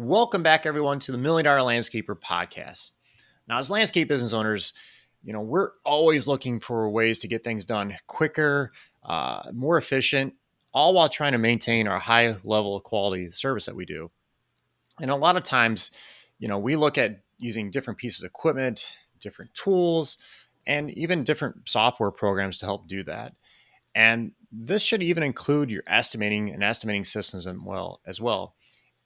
Welcome back, everyone, to the Million Dollar Landscaper podcast. Now, as landscape business owners, we're always looking for ways to get things done quicker, more efficient, all while trying to maintain our high level of quality service that we do. And a lot of times, we look at using different pieces of equipment, different tools, and even different software programs to help do that. And this should even include your estimating systems as well.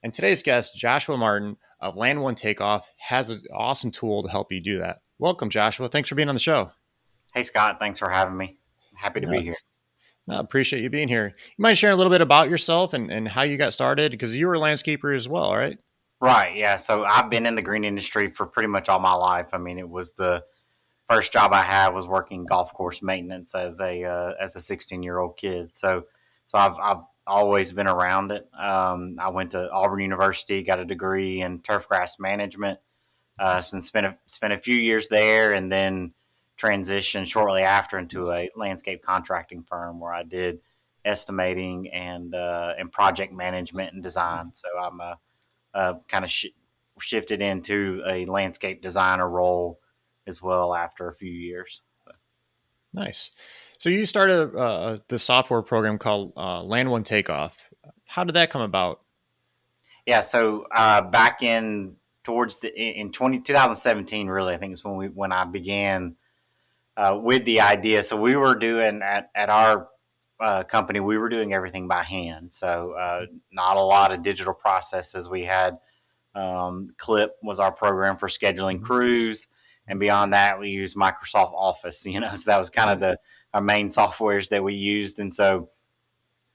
And today's guest, Joshua Martin of Landone Takeoff, has an awesome tool to help you do that. Welcome, Joshua. Thanks for being on the show. Hey, Scott. Thanks for having me. Happy to No, be here. no, appreciate you being here. You mind sharing a little bit about yourself and how you got started? Because you were a landscaper as well, right? Right. Yeah. So I've been in the green industry for pretty much all my life. I mean, it was the first job I had was working golf course maintenance as a 16-year-old kid. So I've always been around it. I went to Auburn University, got a degree in turf grass management. And spent a few years there, and then transitioned shortly after into a landscape contracting firm where I did estimating and project management and design. So I'm kind of shifted into a landscape designer role as well after a few years. Nice. So you started the software program called One Takeoff. How did that come about? Yeah, so back in towards the in 2017, really, I think is when I began with the idea. So we were doing at our company, we were doing everything by hand. So not a lot of digital processes. We had Clip was our program for scheduling crews, and beyond that, we used Microsoft Office. So that was kind of our main softwares that we used. And so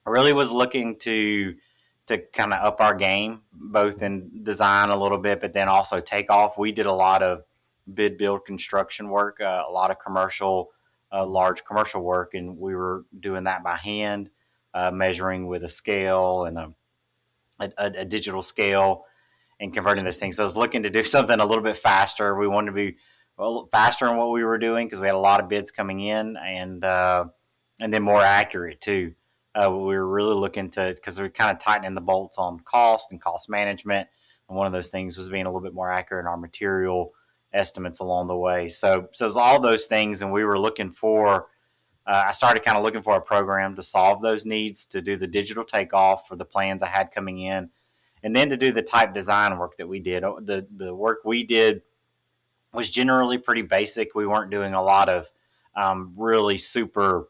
I really was looking to kind of up our game, both in design a little bit, but then also takeoff. We did a lot of bid build construction work, a lot of large commercial work, and we were doing that by hand, measuring with a scale and a digital scale and converting those things. So I was looking to do something a little bit faster. We wanted to be faster in what we were doing because we had a lot of bids coming in, and then more accurate too. We were really looking to, because we were kind of tightening the bolts on cost and cost management. And one of those things was being a little bit more accurate in our material estimates along the way. So it was all those things. And we were looking for, I started kind of looking for a program to solve those needs, to do the digital takeoff for the plans I had coming in, and then to do the type design work that we did. The work we did was generally pretty basic. We weren't doing a lot of really super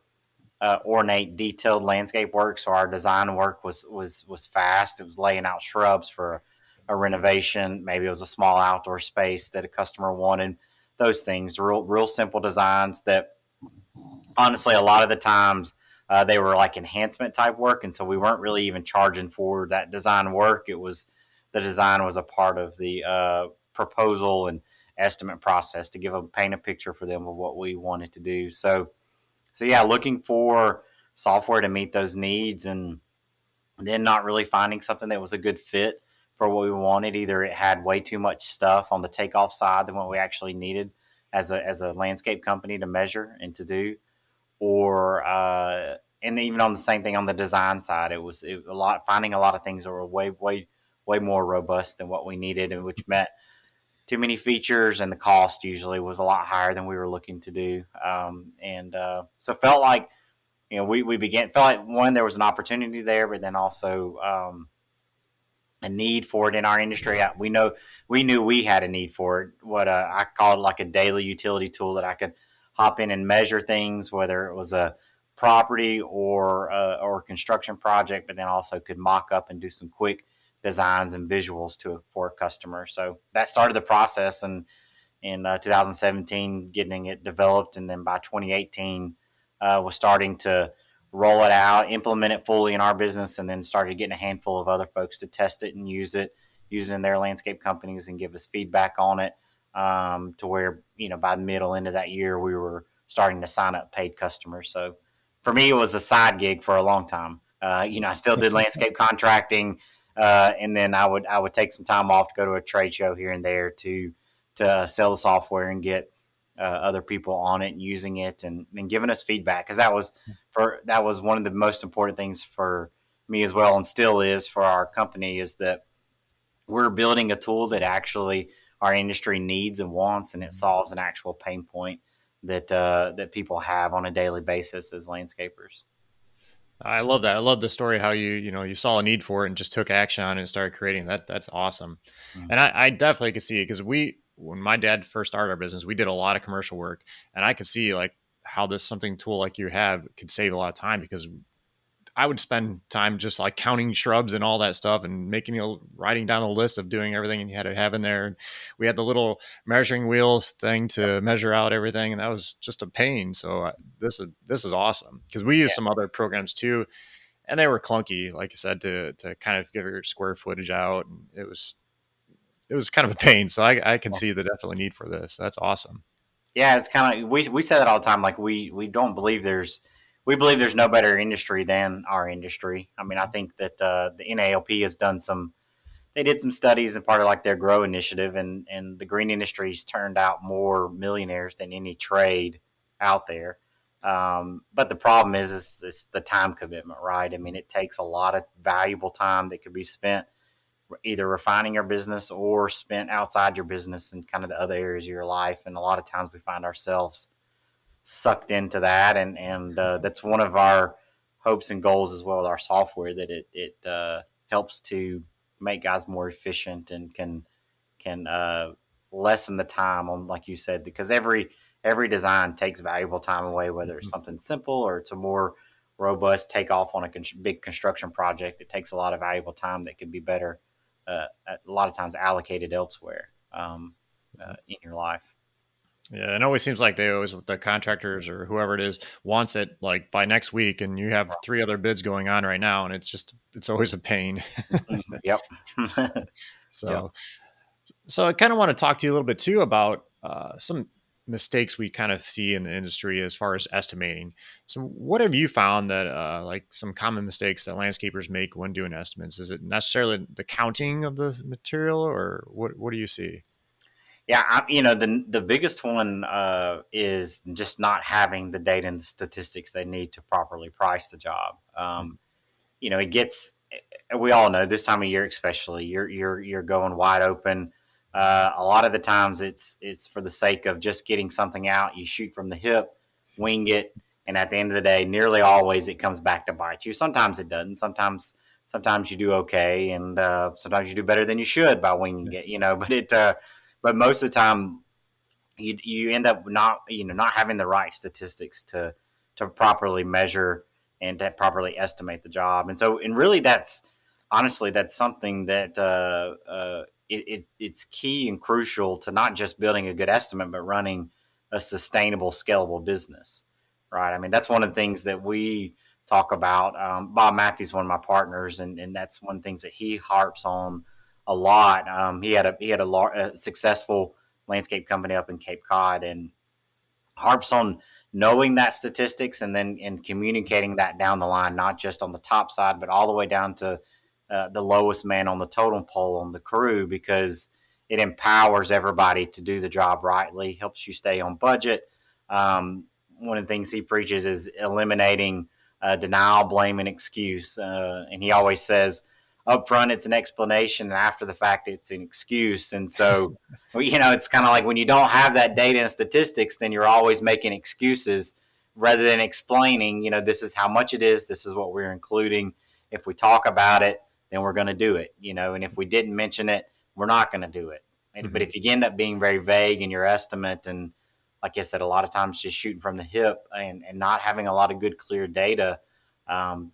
ornate, detailed landscape work. So our design work was fast. It was laying out shrubs for a renovation. Maybe it was a small outdoor space that a customer wanted. Those things, real simple designs that honestly, a lot of the times they were like enhancement type work. And so we weren't really even charging for that design work. The design was a part of the proposal and estimate process to paint a picture for them of what we wanted to do. So yeah, looking for software to meet those needs, and then not really finding something that was a good fit for what we wanted. Either it had way too much stuff on the takeoff side than what we actually needed as a landscape company to measure and to do, or and even on the same thing on the design side, it was finding a lot of things that were way more robust than what we needed, and which meant too many features, and the cost usually was a lot higher than we were looking to do. So felt like, felt like one, there was an opportunity there, but then also a need for it in our industry. We knew we had a need for it. What I called like a daily utility tool that I could hop in and measure things, whether it was a property or a construction project, but then also could mock up and do some quick designs and visuals for a customer. So that started the process, and in 2017, getting it developed, and then by 2018, was starting to roll it out, implement it fully in our business, and then started getting a handful of other folks to test it and use it in their landscape companies and give us feedback on it, to where, by the middle end of that year, we were starting to sign up paid customers. So for me, it was a side gig for a long time. I still did landscape contracting, and then I would take some time off to go to a trade show here and there to sell the software and get other people on it and using it and giving us feedback, because that was one of the most important things for me as well, and still is for our company, is that we're building a tool that actually our industry needs and wants, and it solves an actual pain point that people have on a daily basis as landscapers. I love that. I love the story how you saw a need for it and just took action on it and started creating that. That's awesome. Mm. And I definitely could see it because when my dad first started our business, we did a lot of commercial work, and I could see like how this something tool like you have could save a lot of time because I would spend time just like counting shrubs and all that stuff and making writing down a list of doing everything and you had to have in there. And we had the little measuring wheels thing to measure out everything, and that was just a pain. So this is awesome because we use Yeah. some other programs too, and they were clunky, like I said, to kind of give your square footage out. And it was kind of a pain. So I can see the definitely need for this. That's awesome. Yeah, it's kind of we say that all the time. Like we don't believe we believe there's no better industry than our industry. I mean, I think that the NALP has done some. They did some studies and part of like their grow initiative, and the green industry's turned out more millionaires than any trade out there. But the problem is the time commitment, right? I mean, it takes a lot of valuable time that could be spent either refining your business or spent outside your business and kind of the other areas of your life. And a lot of times we find ourselves sucked into that, and that's one of our hopes and goals as well with our software, that it helps to make guys more efficient and can lessen the time on, like you said, because every design takes valuable time away, whether it's Mhm. something simple or it's a more robust takeoff on a big construction project. It takes a lot of valuable time that could be better a lot of times allocated elsewhere in your life. Yeah, it always seems like the contractors or whoever it is wants it like by next week, and you have three other bids going on right now, and it's always a pain. Mhm. Yep. Yep. so so I kind of want to talk to you a little bit too about some mistakes we kind of see in the industry as far as estimating. So what have you found that like some common mistakes that landscapers make when doing estimates? Is it necessarily the counting of the material, or what do you see? Yeah, the biggest one is just not having the data and statistics they need to properly price the job. It gets. We all know this time of year, especially you're going wide open. A lot of the times, it's for the sake of just getting something out. You shoot from the hip, wing it, and at the end of the day, nearly always it comes back to bite you. Sometimes it doesn't. Sometimes you do okay, and sometimes you do better than you should by winging it. But most of the time you end up not having the right statistics to properly measure and to properly estimate the job. And really that's honestly that's something that it's key and crucial to not just building a good estimate but running a sustainable scalable business, right? I mean, that's one of the things that we talk about. Bob Matthews, one of my partners, and that's one of the things that he harps on a lot. He had a successful landscape company up in Cape Cod, and harps on knowing that statistics and then communicating that down the line, not just on the top side, but all the way down to the lowest man on the totem pole on the crew, because it empowers everybody to do the job rightly, helps you stay on budget. One of the things he preaches is eliminating denial, blame, and excuse. And he always says, up front, it's an explanation, and after the fact, it's an excuse. And so, it's kind of like when you don't have that data and statistics, then you're always making excuses rather than explaining, this is how much it is, this is what we're including. If we talk about it, then we're going to do it, and if we didn't mention it, we're not going to do it. But Mhm. if you end up being very vague in your estimate, and like I said, a lot of times just shooting from the hip and not having a lot of good, clear data,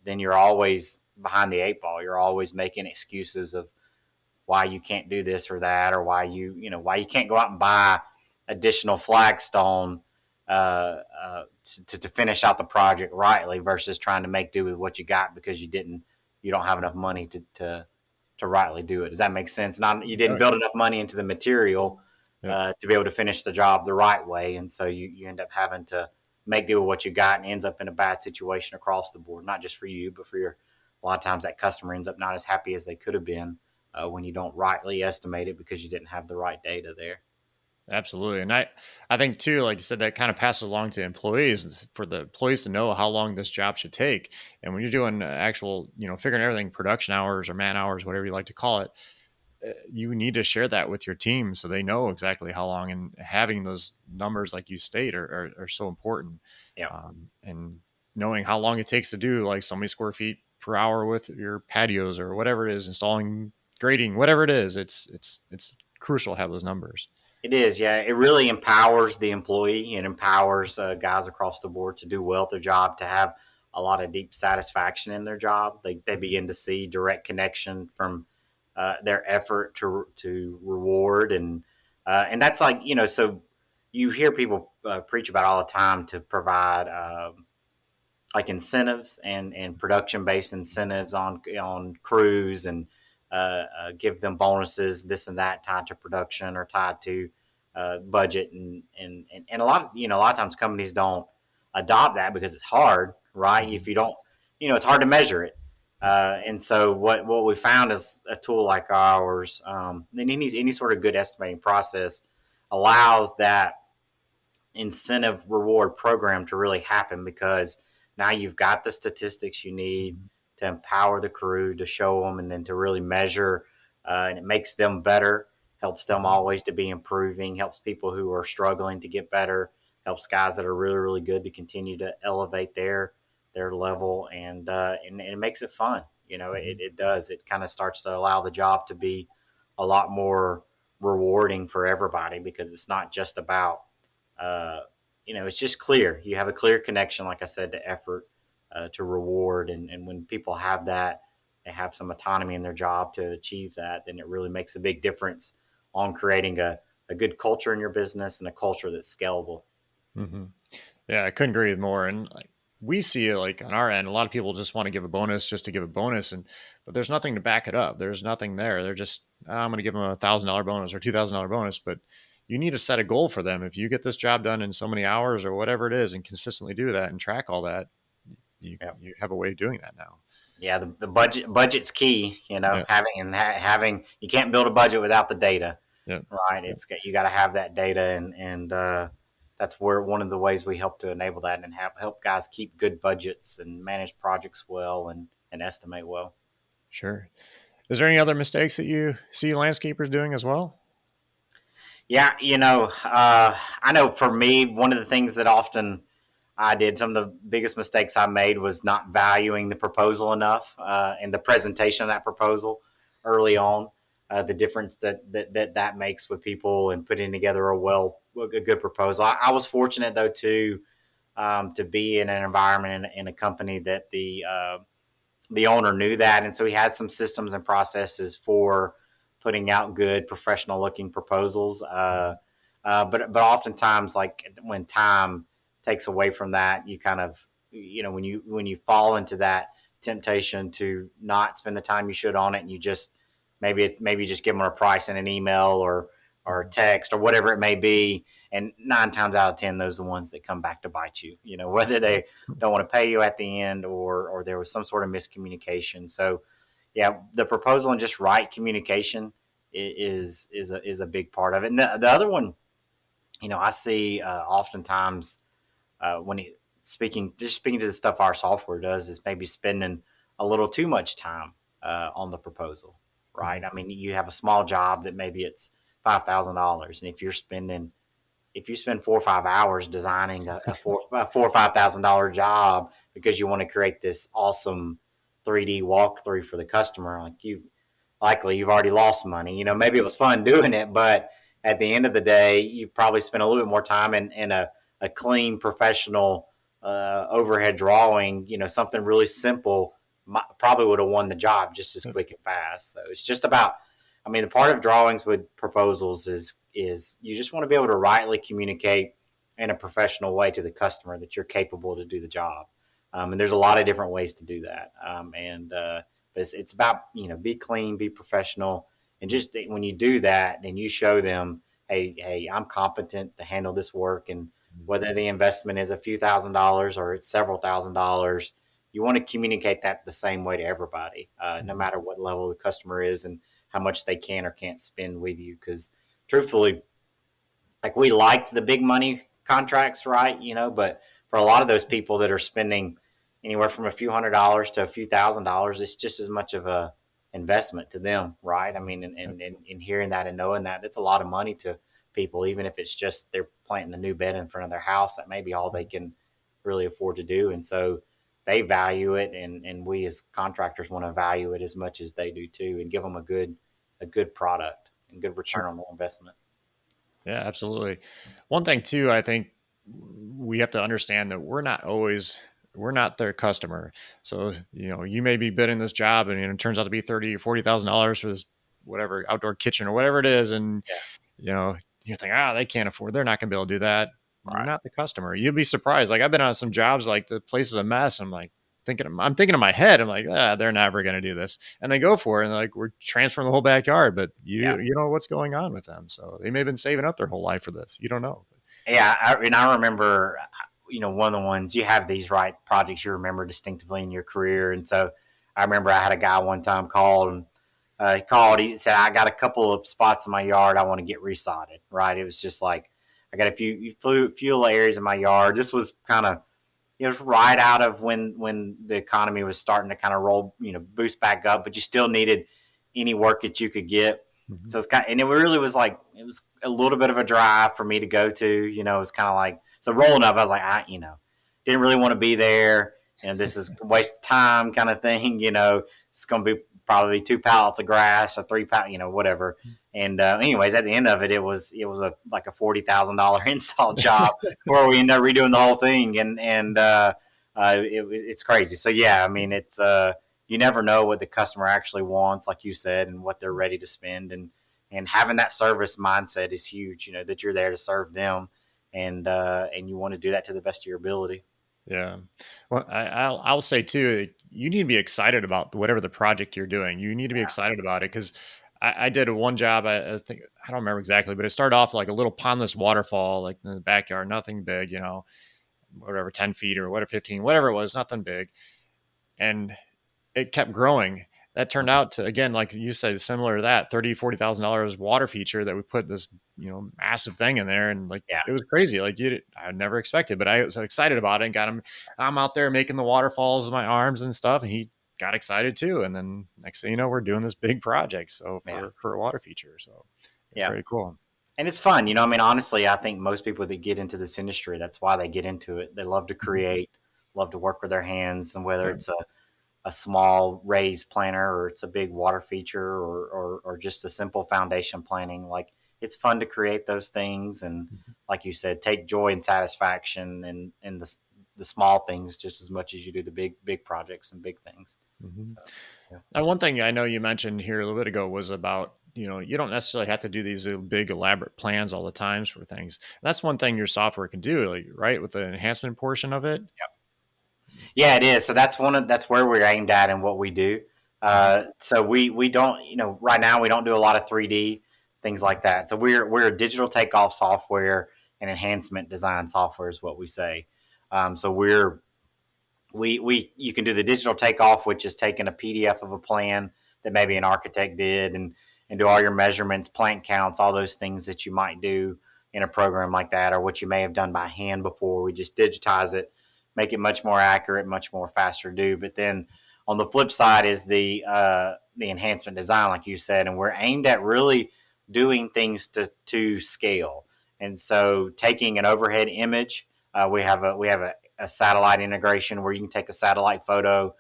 then you're always behind the eight ball. You're always making excuses of why you can't do this or that, or why you can't go out and buy additional flagstone to finish out the project rightly versus trying to make do with what you got because you don't have enough money to rightly do it. Does that make sense? Not you didn't Oh, build enough money into the material yeah. to be able to finish the job the right way, and so you end up having to make do with what you got, and ends up in a bad situation across the board. Not just for you, but for your a lot of times that customer ends up not as happy as they could have been when you don't rightly estimate it because you didn't have the right data there. Absolutely. And I think too, like you said, that kind of passes along to employees for the employees to know how long this job should take. And when you're doing actual, figuring everything production hours or man hours, whatever you like to call it, you need to share that with your team so they know exactly how long, and having those numbers, like you state, are so important. Yeah. And knowing how long it takes to do like so many square feet per hour with your patios or whatever it is, installing grading, whatever it is, it's crucial to have those numbers. It is, yeah. It really empowers the employee. It empowers guys across the board to do well at their job, to have a lot of deep satisfaction in their job. They begin to see direct connection from their effort to reward, and that's like, so you hear people preach about all the time to provide like incentives and production based incentives on crews, and give them bonuses, this and that, tied to production or tied to budget, and a lot of times companies don't adopt that because it's hard, right? If you don't, it's hard to measure it. And so what we found is a tool like ours, and any sort of good estimating process allows that incentive reward program to really happen, because now you've got the statistics you need to empower the crew, to show them, and then to really measure, and it makes them better, helps them always to be improving, helps people who are struggling to get better, helps guys that are really really good to continue to elevate their level, and it makes it fun. It does, it kind of starts to allow the job to be a lot more rewarding for everybody, because it's not just about uh, it's just clear. You have a clear connection, like I said, to effort, to reward. And when people have that, they have some autonomy in their job to achieve that, then it really makes a big difference on creating a good culture in your business, and a culture that's scalable. Mm-hmm. Yeah, I couldn't agree with more. And like we see it like on our end, a lot of people just want to give a bonus just to give a bonus, and but there's nothing to back it up. There's nothing there. They're just, I'm going to give them $1,000 bonus or $2,000 bonus, but you need to set a goal for them. If you get this job done in so many hours or whatever it is, and consistently do that and track all that, Yeah. you have a way of doing that now. Yeah, the budget's key. Yeah, Having you can't build a budget without the data, yeah, right? yeah, You got to have that data, and that's where one of the ways we help to enable that, and help guys keep good budgets and manage projects well, and estimate well. sure. Is there any other mistakes that you see landscapers doing as well? Yeah, I know for me, one of the things that often I did, some of the biggest mistakes I made was not valuing the proposal enough, and the presentation of that proposal early on. The difference that makes with people, and putting together a good proposal. I was fortunate though to be in an environment, in a company that the owner knew that, and so he had some systems and processes for putting out good professional looking proposals. But oftentimes, like when time takes away from that, you kind of, when you fall into that temptation to not spend the time you should on it, and you just, maybe just give them a price in an email, or text, or whatever it may be. And 9 times out of 10, those are the ones that come back to bite you, whether they don't want to pay you at the end, or there was some sort of miscommunication. So yeah, the proposal and just right communication is a big part of it. And the other one, I see oftentimes, when speaking to the stuff our software does, is maybe spending a little too much time on the proposal, right? I mean, you have a small job that maybe it's $5,000, and if you spend 4 or 5 hours designing a four or $5,000 job, because you want to create this awesome 3D walkthrough for the customer, like you've already lost money. Maybe it was fun doing it, but at the end of the day, you probably spent a little bit more time in a clean, professional overhead drawing. Something really simple probably would have won the job just as quick and fast. So it's just about, I mean, the part of drawings with proposals is you just want to be able to rightly communicate in a professional way to the customer that you're capable to do the job. And there's a lot of different ways to do that. But it's about, be clean, be professional. And just when you do that, then you show them, hey, I'm competent to handle this work. And whether the investment is a few $1,000s or it's several $1,000s, you want to communicate that the same way to everybody, no matter what level the customer is, and how much they can or can't spend with you. Because truthfully, like, we like the big money contracts, right? But for a lot of those people that are spending anywhere from a few $100s to a few $1,000s, it's just as much of investment to them, right? I mean, and hearing that and knowing that, that's a lot of money to people, even if it's just they're planting a new bed in front of their house. That may be all they can really afford to do. And so they value it, and we as contractors want to value it as much as they do too, and give them a good product and good return Sure. on their investment. Yeah, absolutely. One thing too, I think we have to understand that we're not their customer. So, you may be bidding this job and it turns out to be 30 or $40,000 for this whatever outdoor kitchen or whatever it is. And, Yeah, you know, you think, they can't afford, they're not gonna be able to do that. You're right. not the customer. You'd be surprised. Like I've been on some jobs, like the place is a mess. I'm thinking in my head, I'm like, they're never going to do this. And they go for it. And like, we're transferring the whole backyard, but Yeah, you know what's going on with them. So they may have been saving up their whole life for this. You don't know. yeah. And I remember, one of the ones you have these right projects you remember distinctively in your career, and so I remember I had a guy one time called and. He called. He said, "I got a couple of spots in my yard I want to get resodded." Right? It was just like I got a few areas in my yard. This was kind of it was right out of when the economy was starting to kind of roll, boost back up, but you still needed any work that you could get. Mhm. So it's kind of, and it really was like it was a little bit of a drive for me to go to. It was kind of like so rolling up. I was like, didn't really want to be there, and this is a waste of time kind of thing. It's going to be probably 2 pallets of grass or 3 pallets, whatever. And anyways, at the end of it, like a $40,000 install job where we end up redoing the whole thing, and it's crazy. So yeah, I mean, it's you never know what the customer actually wants, like you said, and what they're ready to spend, and having that service mindset is huge. That you're there to serve them, and you want to do that to the best of your ability. Yeah. Well, I'll say too, you need to be excited about whatever the project you're doing. You need to be excited about it because I did one job. I think I don't remember exactly, but it started off like a little pondless waterfall, like in the backyard, nothing big, whatever, 10 feet or whatever, 15, whatever it was, nothing big. And it kept growing. That turned out to, again, like you said, similar to that $30,000-$40,000 water feature that we put this, massive thing in there. And like, Yeah, it was crazy. Like I never expected, but I was excited about it and got him. I'm out there making the waterfalls with my arms and stuff. And he got excited too. And then next thing you know, we're doing this big project. So yeah, for a water feature. So it's yeah. very cool. And it's fun, I mean, honestly, I think most people that get into this industry, that's why they get into it. They love to Mhm. create, love to work with their hands, and whether Yeah. it's a small raised planter or it's a big water feature or just a simple foundation planning, like it's fun to create those things. And Mhm. like you said, take joy and satisfaction in the small things just as much as you do the big projects and big things. Mhm. So, yeah. Now, one thing I know you mentioned here a little bit ago was about, you don't necessarily have to do these big elaborate plans all the times for things. That's one thing your software can do, like, right? With the enhancement portion of it. Yeah, it is. So that's where we're aimed at and what we do. Mhm. So we don't right now we don't do a lot of 3D things like that. So we're a digital takeoff software and enhancement design software is what we say. So we you can do the digital takeoff, which is taking a PDF of a plan that maybe an architect did and do all your measurements, plant counts, all those things that you might do in a program like that, or what you may have done by hand before. We just digitize it, make it much more accurate, much more faster to do. But then on the flip side is the enhancement design, like you said, and we're aimed at really doing things to scale. And so taking an overhead image, we have a satellite integration where you can take a satellite photo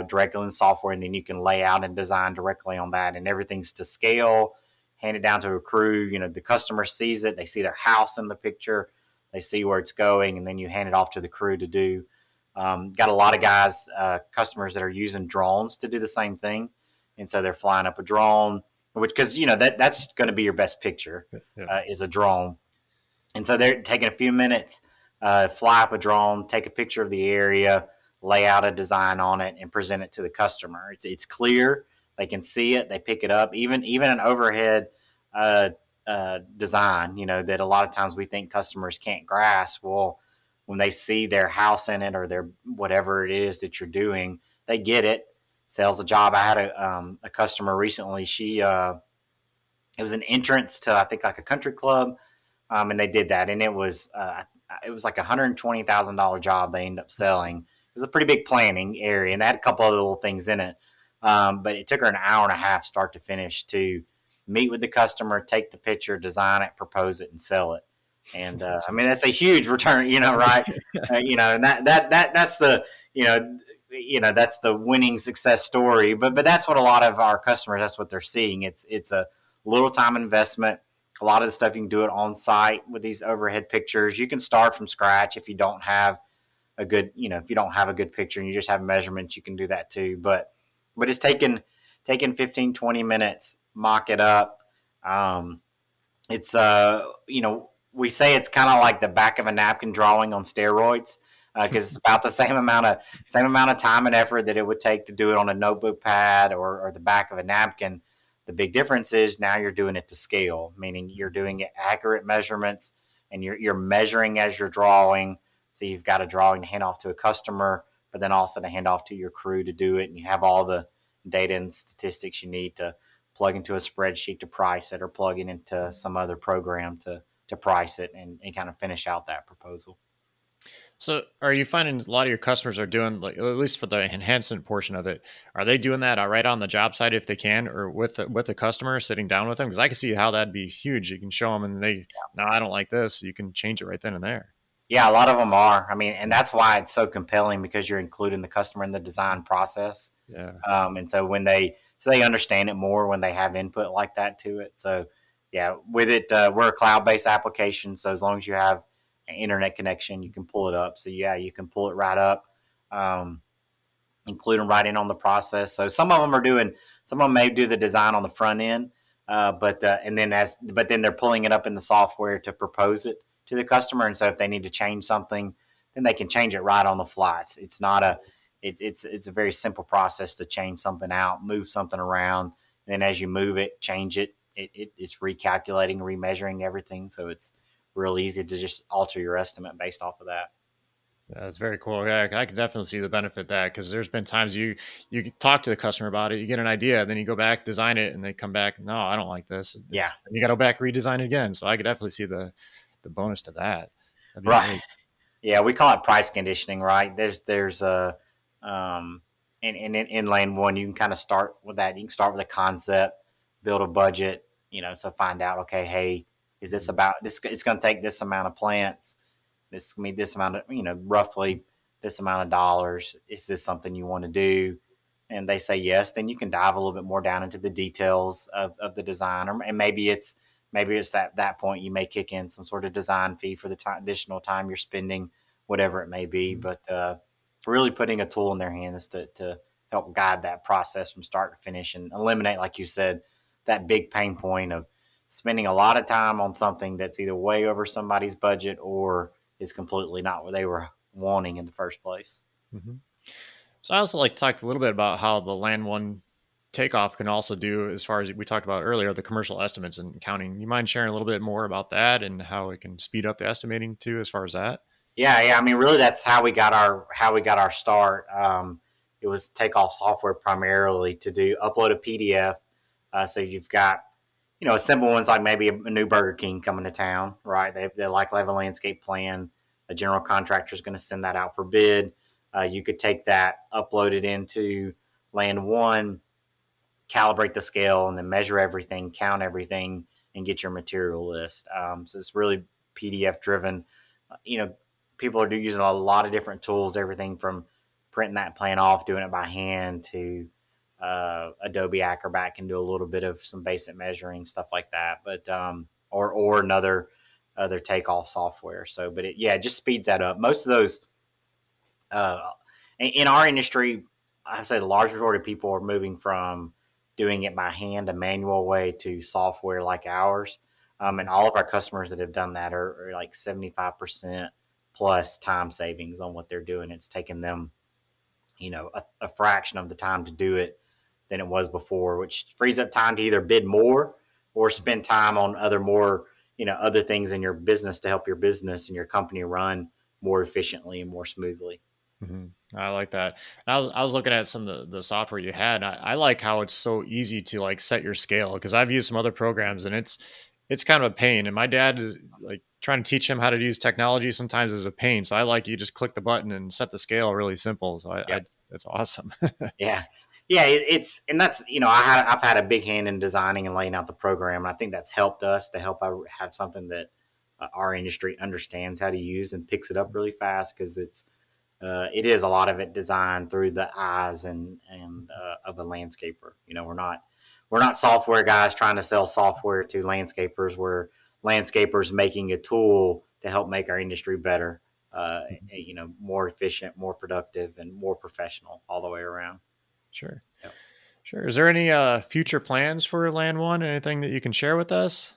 directly in the software, and then you can lay out and design directly on that, and everything's to scale. Hand it down to a crew. The customer sees it; they see their house in the picture, they see where it's going, and then you hand it off to the crew to do. Got a lot of guys, customers that are using drones to do the same thing, and so they're flying up a drone, which because that's going to be your best picture Yeah. is a drone, and so they're taking a few minutes, fly up a drone, take a picture of the area, lay out a design on it, and present it to the customer. It's clear. They can see it. They pick it up. Even an overhead design, that a lot of times we think customers can't grasp. Well, when they see their house in it or their whatever it is that you're doing, they get it. Sells a job. I had a customer recently. It was an entrance to I think like a country club, and they did that, and it was like $120,000 job they ended up selling. It was a pretty big planning area, and they had a couple other little things in it. But it took her an hour and a half start to finish to meet with the customer, take the picture, design it, propose it, and sell it. And That's I mean, awesome. that's a huge return, right? And that's the that's the winning success story. But that's what a lot of our customers, that's what they're seeing. It's a little time investment. A lot of the stuff you can do it on site with these overhead pictures. You can start from scratch if you don't have a good, if you don't have a good picture and you just have measurements, you can do that too. But it's taking 15, 20 minutes, mock it up. Um, it's we say it's kind of like the back of a napkin drawing on steroids, because it's about the same amount of time and effort that it would take to do it on a notebook pad or the back of a napkin. The big difference is now you're doing it to scale, meaning you're doing it accurate measurements, and you're measuring as you're drawing. So you've got a drawing to hand off to a customer, but then also to hand off to your crew to do it, and you have all the data and statistics you need to plug into a spreadsheet to price it, or plug it into some other program to price it, and kind of finish out that proposal. So, are you finding a lot of your customers are doing, like, at least for the enhancement portion of it? Are they doing that right on the job site if they can, or with the customer sitting down with them? Because I can see how that'd be huge. You can show them, and no, I don't like this. You can change it right then and there. Yeah, a lot of them are. I mean, and Yeah, that's why it's so compelling, because you're including the customer in the design process. yeah. And so they understand it more when they have input like that to it. So yeah, with it, we're a cloud-based application. So as long as you have an internet connection, you can pull it up. So yeah, you can pull it right up, um, include them right in on the process. So some of them may do the design on the front end, but then they're pulling it up in the software to propose it to the customer. And so if they need to change something, then they can change it right on the fly. It's not a it's a very simple process to change something out, move something around, and then as you move it, change it. It's recalculating, remeasuring everything. So it's real easy to just alter your estimate based off of that. That's very cool. Yeah, I can definitely see the benefit of that, because there's been times you talk to the customer about it, you get an idea, then you go back, design it, and they come back, no, I don't like this. Yeah, And you got to go back, redesign it again. So I could definitely see the bonus to that. That'd be right. great. Yeah, we call it price conditioning, right? There's a um, in lane one, you can kind of start with that. You can start with a concept, build a budget, so find out, okay, hey, is this Mhm. about this? It's going to take this amount of plants. This is going to be this amount of, roughly this amount of dollars. Is this something you want to do? And they say yes, then you can dive a little bit more down into the details of the design, and maybe it's that point you may kick in some sort of design fee for the additional time you're spending, whatever it may be. Mhm. But really putting a tool in their hands to help guide that process from start to finish, and eliminate, like you said, that big pain point of spending a lot of time on something that's either way over somebody's budget or is completely not what they were wanting in the first place. Mhm. So I also like talked a little bit about how the Land One Takeoff can also do, as far as we talked about earlier, the commercial estimates and counting. You mind sharing a little bit more about that and how it can speed up the estimating too, as far as that? Yeah, yeah. I mean, really, that's how we got our start. It was Takeoff software primarily to do upload a PDF. So you've got, a simple ones like maybe a new Burger King coming to town, right? They likely have a landscape plan. A general contractor is going to send that out for bid. You could take that, upload it into Land One, calibrate the scale, and then measure everything, count everything, and get your material list. So it's really PDF driven. You know, people are using a lot of different tools, everything from printing that plan off, doing it by hand, to Adobe Acrobat can do a little bit of some basic measuring, stuff like that. But or another other takeoff software. So, but it just speeds that up. Most of those uh, in our industry, I say the large majority of people are moving from doing it by hand, a manual way, to software like ours. And all of our customers that have done that are like 75% plus time savings on what they're doing. It's taken them, a fraction of the time to do it than it was before, which frees up time to either bid more or spend time on other things in your business to help your business and your company run more efficiently and more smoothly. Mhm. I like that. And I was looking at some of the software you had. I like how it's so easy to like set your scale, because I've used some other programs and it's kind of a pain. And my dad is like trying to teach him how to use technology sometimes is a pain. So I like, you just click the button and set the scale really simple. So I Yep. that's awesome. Yeah. Yeah, and that's I've had a big hand in designing and laying out the program, and I think that's helped us to help have something that our industry understands how to use and picks it up really fast, because it is a lot of it designed through the eyes and of a landscaper. We're not software guys trying to sell software to landscapers. We're landscapers making a tool to help make our industry better, more efficient, more productive, and more professional all the way around. Sure. Yep. Sure. Is there any future plans for Land One? Anything that you can share with us?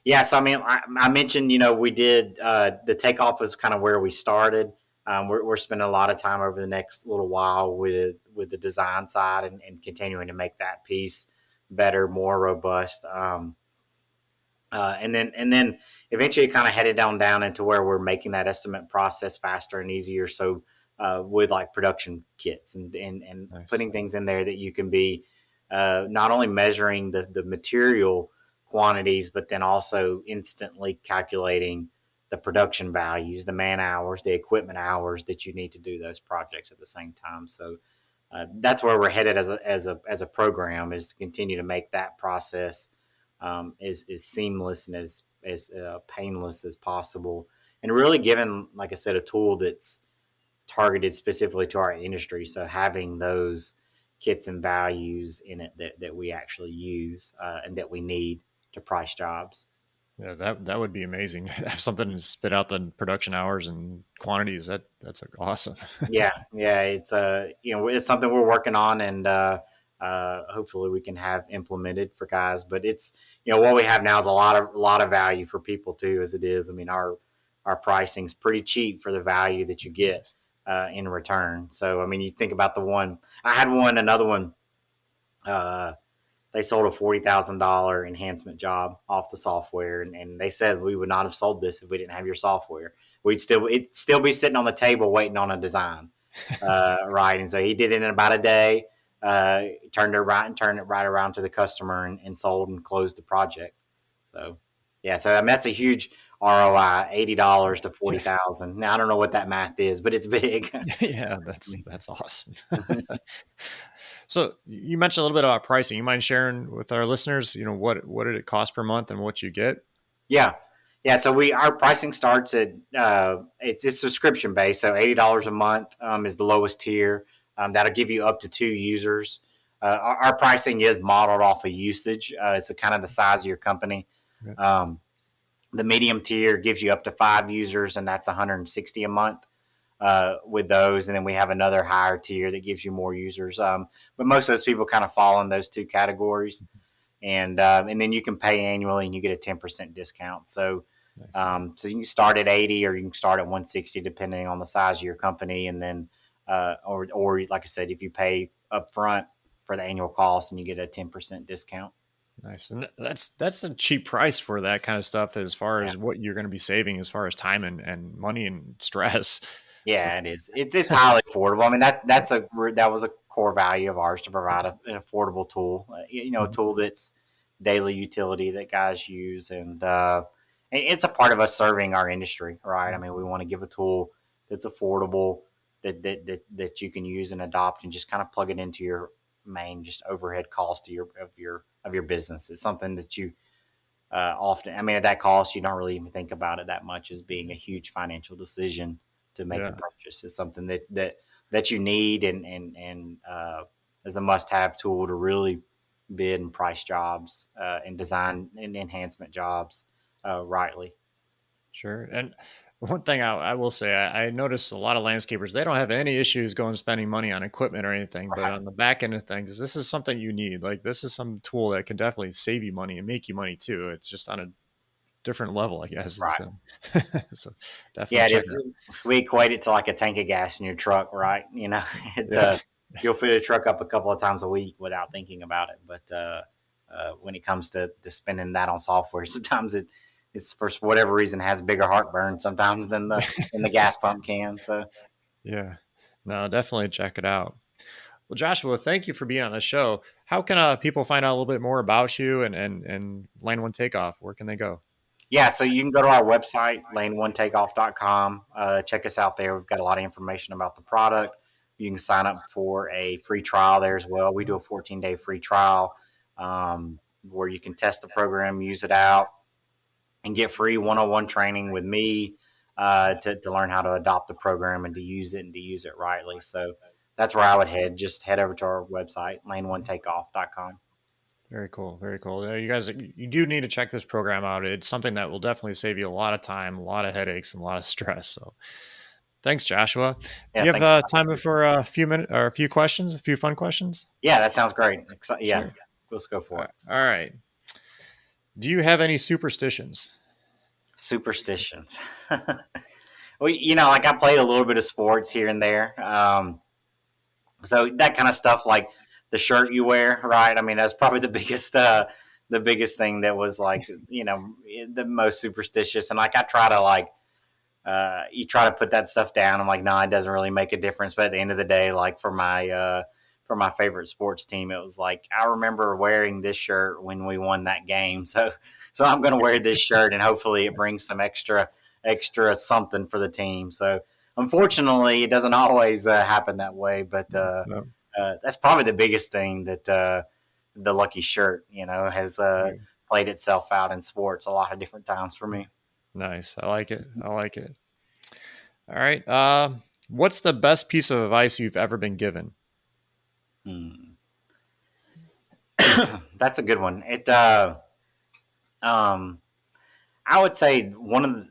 Yeah, so I mean, I mentioned, we did the takeoff was kind of where we started. We're spending a lot of time over the next little while with the design side and continuing to make that piece better, more robust. And then eventually kind of headed down into where we're making that estimate process faster and easier. So with like production kits and Nice. putting things in there that you can be not only measuring the material quantities, but then also instantly calculating the production values, the man hours, the equipment hours that you need to do those projects at the same time. So that's where we're headed as a program, is to continue to make that process as seamless and as painless as possible, and really given, like I said, a tool that's targeted specifically to our industry. So having those kits and values in it that we actually use and that we need to price jobs. Yeah, that would be amazing. Have something to spit out the production hours and quantities. That's awesome. Yeah, it's something we're working on, and hopefully we can have implemented for guys. But it's what we have now is a lot of value for people too, as it is. I mean, our pricing's pretty cheap for the value that you get Nice. in return. So I mean, you think about another one. Uh, they sold a $40,000 enhancement job off the software, and they said we would not have sold this if we didn't have your software. It'd still be sitting on the table waiting on a design, right? And so he did it in about a day, turned it right around to the customer and sold and closed the project. So yeah, so I mean, that's a huge ROI, $80 to Yeah. 40,000. Now I don't know what that math is, but it's big. Yeah, that's awesome. So you mentioned a little bit about pricing. You mind sharing with our listeners, what did it cost per month and what you get? Yeah. Yeah. So our pricing starts at it's subscription based. So $80 a month is the lowest tier. That'll give you up to 2 users. Our pricing is modeled off of usage. It's kind of the size of your company. Yeah. Um, the medium tier gives you up to 5 users, and that's 160 a month with those. And then we have another higher tier that gives you more users. But most of those people kind of fall in those two categories, and then you can pay annually and you get a 10% discount. So Nice. so you can start at 80 or you can start at 160 depending on the size of your company, and then or like I said, if you pay upfront for the annual cost, and you get a 10% discount. Nice. And that's a cheap price for that kind of stuff as far Yeah. as what you're going to be saving as far as time and money and stress. So Yeah, it is. It's highly affordable. I mean, that was a core value of ours, to provide an affordable tool. A Mhm. tool that's daily utility that guys use, and it's a part of us serving our industry, right? I mean, we want to give a tool that's affordable, that you can use and adopt, and just kind of plug it into your main just overhead cost of your business. It's something that you often, I mean, at that cost, you don't really even think about it that much as being a huge financial decision to make the Yeah. purchase. It's something that you need, and as a must-have tool to really bid and price jobs and design and enhancement jobs rightly. Sure. And one thing I will say, I notice a lot of landscapers, they don't have any issues going spending money on equipment or anything, but Right. on the back end of things, this is something you need. Like this is some tool that can definitely save you money and make you money too. It's just on a different level, I guess. Right. So, so definitely Yeah, it check is. it out. We equate it to like a tank of gas in your truck, right? It's Yeah. you'll fill your truck up a couple of times a week without thinking about it. But when it comes to spending that on software, sometimes it's for whatever reason has bigger heartburn sometimes than the gas pump can. So Yeah. No, definitely check it out. Well, Joshua, thank you for being on the show. How can people find out a little bit more about you and Line One Takeoff? Where can they go? yeah, so you can go to our website, lane1takeoff.com. Check us out there. We've got a lot of information about the product. you can sign up for a free trial there as well. We do a 14-day free trial where you can test the program, use it out, and get free one-on-one training with me to learn how to adopt the program and to use it rightly. So that's where I would head. Just head over to our website, Landone Takeoff.com. Very cool. Very cool. You guys, you do need to check this program out. It's something that will definitely save you a lot of time, a lot of headaches, and a lot of stress. So thanks, Joshua. Do Yeah, you have thanks. time for a few minutes or a few questions, a few fun questions? Yeah, that sounds great. Yeah, Sure. let's go for it. All right. Do you have any superstitions? Superstitions. Well, like I played a little bit of sports here and there. So that kind of stuff, like the shirt you wear, right? I mean, that's probably the biggest thing that was like, the most superstitious. And like, I try to like, you try to put that stuff down. I'm like, no, it doesn't really make a difference. But at the end of the day, like for my favorite sports team, it was like, I remember wearing this shirt when we won that game. So I'm going to wear this shirt and hopefully it brings some extra something for the team. So unfortunately, it doesn't always happen that way, but No. that's probably the biggest thing that the lucky shirt, has played itself out in sports a lot of different times for me. Nice. I like it. I like it. All right. What's the best piece of advice you've ever been given? Hmm. That's a good one. Um, I would say one of the,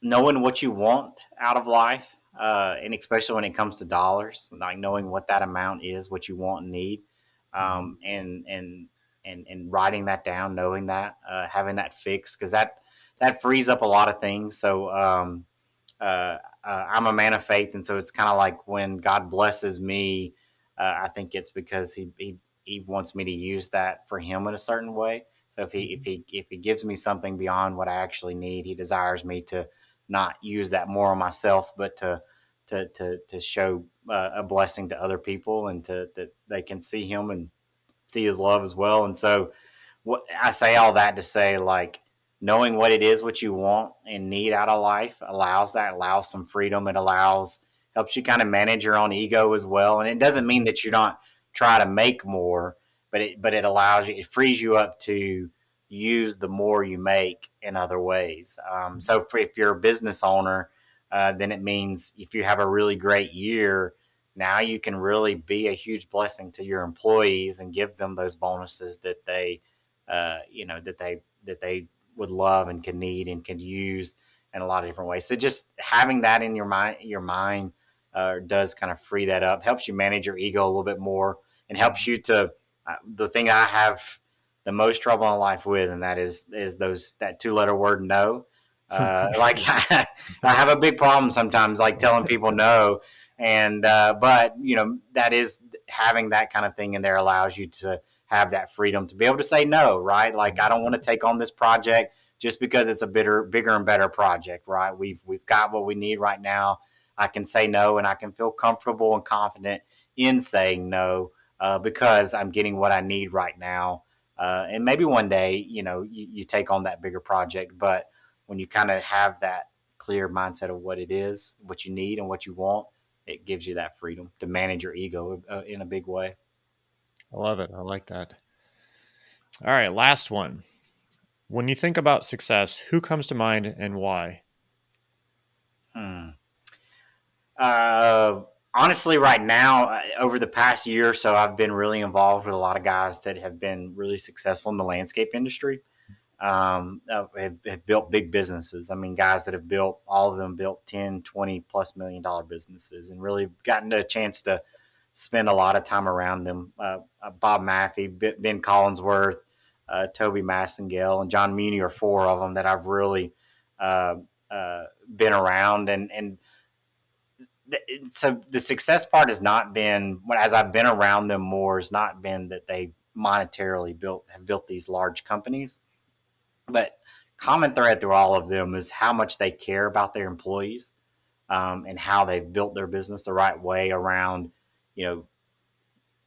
knowing what you want out of life, and especially when it comes to dollars, like knowing what that amount is, what you want and need, and writing that down, knowing that, having that fixed, because that frees up a lot of things. So I'm a man of faith, and so it's kind of like when God blesses me, I think it's because he wants me to use that for Him in a certain way. So if he gives me something beyond what I actually need, He desires me to not use that more on myself, but to show a blessing to other people, and to that they can see Him and see His love as well. And so, what I say all that to say, like, knowing what it is what you want and need out of life allows some freedom. It helps you kind of manage your own ego as well. And it doesn't mean that you don't try to make more, but it allows you, it frees you up to use the more you make in other ways. So if you're a business owner, then it means if you have a really great year, now you can really be a huge blessing to your employees and give them those bonuses that they would love and can need and can use in a lot of different ways. So just having that in your mind does kind of free that up, helps you manage your ego a little bit more, and helps you to the thing I have the most trouble in life with, and that is that 2-letter word no. Like I have a big problem sometimes, like telling people no, and but that is having that kind of thing in there allows you to have that freedom to be able to say no, right? Like, I don't want to take on this project just because it's a bigger and better project, right? We've got what we need right now. I can say no, and I can feel comfortable and confident in saying no because I'm getting what I need right now. And maybe one day, you take on that bigger project, but when you kind of have that clear mindset of what it is, what you need, and what you want, it gives you that freedom to manage your ego in a big way. I love it. I like that. All right. Last one. When you think about success, who comes to mind and why? Hmm. Honestly, right now, over the past year or so, I've been really involved with a lot of guys that have been really successful in the landscape industry. Have built big businesses. I mean, guys that have built, all of them built 10, 20 plus $1 million businesses, and really gotten a chance to spend a lot of time around them. Bob Maffey, Ben Collinsworth, Toby Massengale, and John Muni are 4 of them that I've really uh, been around. And so the success part has not been, as I've been around them more, has not been that they monetarily have built these large companies, but common thread through all of them is how much they care about their employees, and how they've built their business the right way around, you know,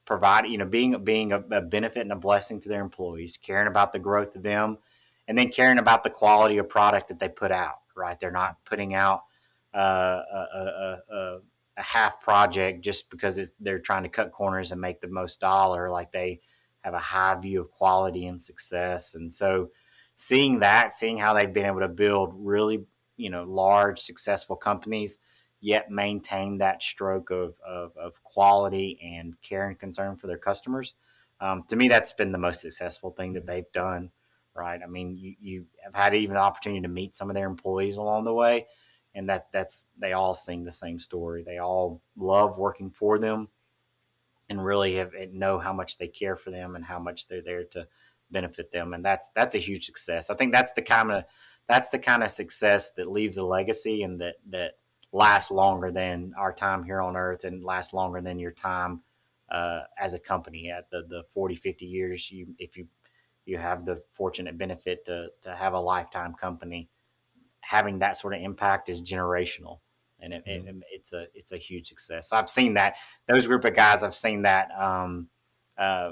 providing, being a benefit and a blessing to their employees, caring about the growth of them, and then caring about the quality of product that they put out. Right, they're not putting out uh, a, a half project just because they're trying to cut corners and make the most dollar. Like they have a high view of quality and success. And so seeing that, seeing how they've been able to build really, large, successful companies, yet maintain that stroke of quality and care and concern for their customers. To me, that's been the most successful thing that they've done. Right. I mean, you have had even an opportunity to meet some of their employees along the way, and that's they all sing the same story. They all love working for them, and really know how much they care for them and how much they're there to benefit them. And that's a huge success. I think that's the kind of success that leaves a legacy and that lasts longer than our time here on earth and lasts longer than your time as a company at the 40, 50 years. If you have the fortunate benefit to have a lifetime company, having that sort of impact is generational, and it's a huge success. So I've seen that those group of guys. I've seen that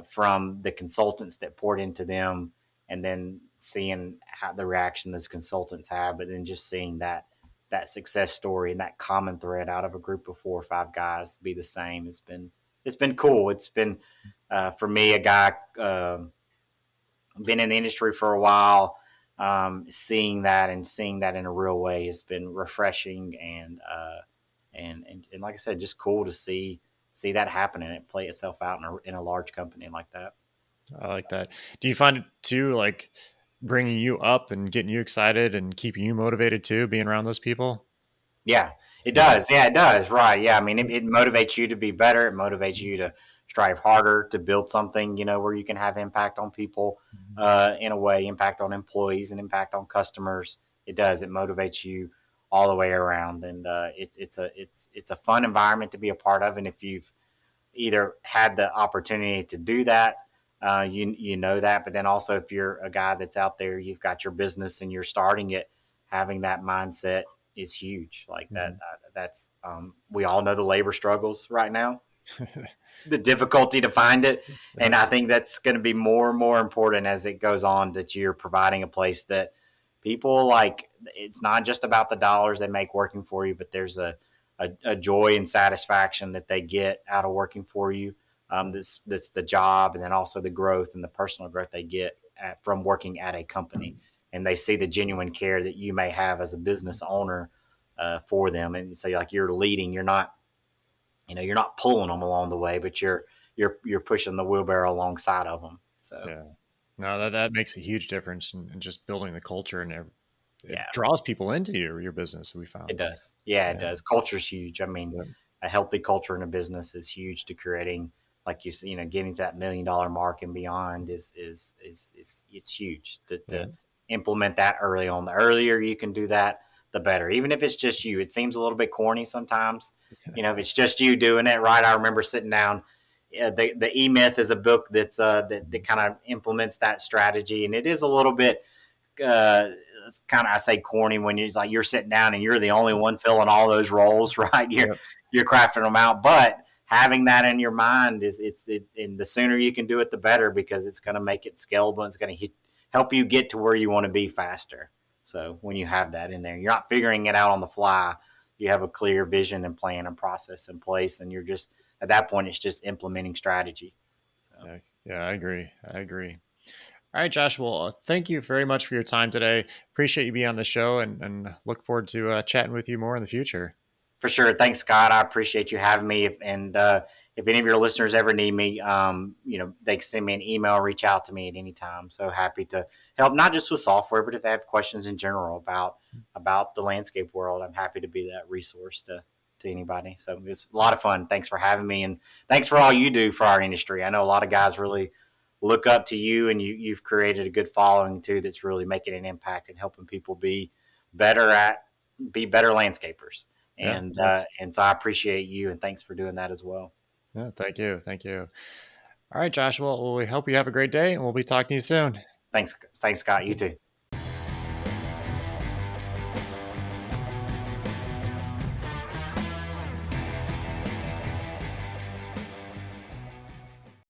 from the consultants that poured into them, and then seeing how the reaction those consultants have, but then just seeing that success story and that common thread out of a group of 4 or 5 guys be the same. It's been cool. It's been for me, a guy been in the industry for a while. Seeing that in a real way has been refreshing, and like I said, just cool to see that happen and it play itself out in a large company like that. I like that. Do you find it too, like bringing you up and getting you excited and keeping you motivated too, being around those people? Yeah, it Yeah. does. Yeah, it does. Right. Yeah. I mean, it motivates you to be better. It motivates you to strive harder to build something, where you can have impact on people, in a way, impact on employees and impact on customers. It does. It motivates you all the way around. And it's a fun environment to be a part of. And if you've either had the opportunity to do that, you know that. But then also, if you're a guy that's out there, you've got your business and you're starting it, having that mindset is huge. Like that. Mhm. That's we all know the labor struggles right now, the difficulty to find it, Yeah. and I think that's going to be more and more important as it goes on. That you're providing a place that people like. It's not just about the dollars they make working for you, but there's a joy and satisfaction that they get out of working for you. That's the job, and then also the growth and the personal growth they get from working at a company, and they see the genuine care that you may have as a business owner for them, and so like you're leading, you're not pulling them along the way, but you're pushing the wheelbarrow alongside of them. So Yeah. No, that makes a huge difference in just building the culture, and it yeah, draws people into your business. We it found. does. Yeah, it Yeah. does. Culture's huge. I mean, Yeah. a healthy culture in a business is huge to creating, like getting to that $1 million mark and beyond is it's huge Yeah. to implement that early on. The earlier you can do that, the better. Even if it's just you, it seems a little bit corny sometimes. If it's just you doing it, right? I remember sitting down. The E Myth is a book that kind of implements that strategy, and it is a little bit it's kind of, I say, corny when you're sitting down and you're the only one filling all those roles, right? You're Yeah. you're crafting them out, but having that in your mind and the sooner you can do it, the better, because it's going to make it scalable. It's going to help you get to where you want to be faster. So when you have that in there, you're not figuring it out on the fly. You have a clear vision and plan and process in place, and you're just at that point, it's just implementing strategy. So Yeah. Yeah. I agree. I agree. All right, Josh. Well, thank you very much for your time today. Appreciate you being on the show, and look forward to chatting with you more in the future. for sure. Thanks, Scott. I appreciate you having me. If any of your listeners ever need me, they can send me an email, reach out to me at any time. So happy to help, not just with software, but if they have questions in general about the landscape world, I'm happy to be that resource to anybody. So it's a lot of fun. Thanks for having me, and thanks for all you do for our industry. I know a lot of guys really look up to you, and you've created a good following too. That's really making an impact and helping people better at be better landscapers. Yeah. And so I appreciate you, and thanks for doing that as well. Yeah. Thank you. Thank you. All right, Josh. Well, we hope you have a great day, and we'll be talking to you soon. Thanks, Scott. You too.